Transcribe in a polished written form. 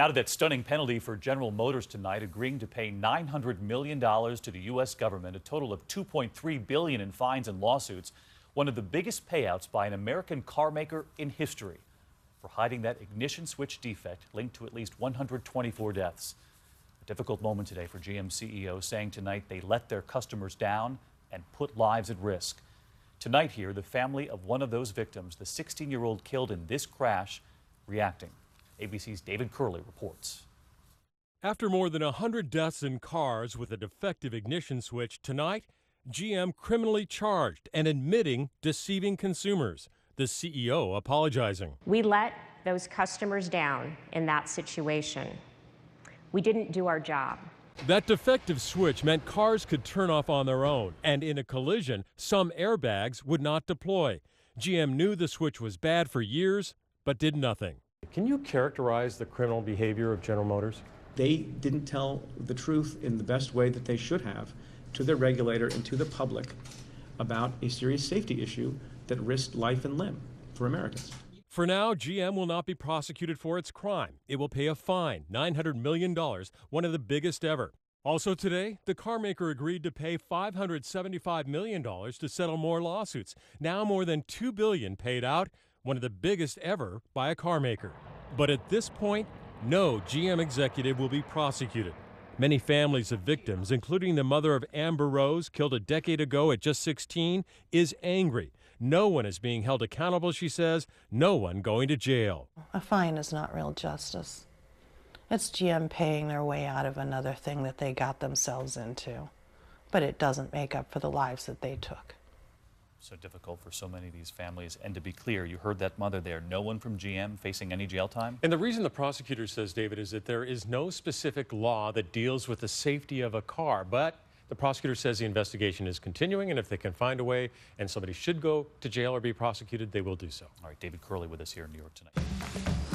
Now to that stunning penalty for General Motors tonight, agreeing to pay $900 million to the U.S. government, a total of $2.3 billion in fines and lawsuits, one of the biggest payouts by an American car maker in history for hiding that ignition switch defect linked to at least 124 deaths. A difficult moment today for GM CEO, saying tonight they let their customers down and put lives at risk. Tonight here, the family of one of those victims, the 16-year-old killed in this crash, reacting. ABC's David Muir reports. After more than 100 deaths in cars with a defective ignition switch, tonight, GM criminally charged and admitting deceiving consumers. The CEO apologizing. We let those customers down in that situation. We didn't do our job. That defective switch meant cars could turn off on their own, and in a collision, some airbags would not deploy. GM knew the switch was bad for years, but did nothing. Can you characterize the criminal behavior of General Motors? They didn't tell the truth in the best way that they should have to their regulator and to the public about a serious safety issue that risked life and limb for Americans. For now, GM will not be prosecuted for its crime. It will pay a fine, $900 million, one of the biggest ever. Also today, the car maker agreed to pay $575 million to settle more lawsuits. Now more than $2 billion paid out, one of the biggest ever by a car maker. But at this point, no GM executive will be prosecuted. Many families of victims, including the mother of Amber Rose, killed a decade ago at just 16, is angry. No one is being held accountable, she says, no one going to jail. A fine is not real justice. It's GM paying their way out of another thing that they got themselves into. But it doesn't make up for the lives that they took. So difficult for so many of these families. And to be clear, you heard that mother there, no one from GM facing any jail time? And the reason the prosecutor says, David, is that there is no specific law that deals with the safety of a car. But the prosecutor says the investigation is continuing, and if they can find a way and somebody should go to jail or be prosecuted, they will do so. All right, David Muir with us here in New York tonight.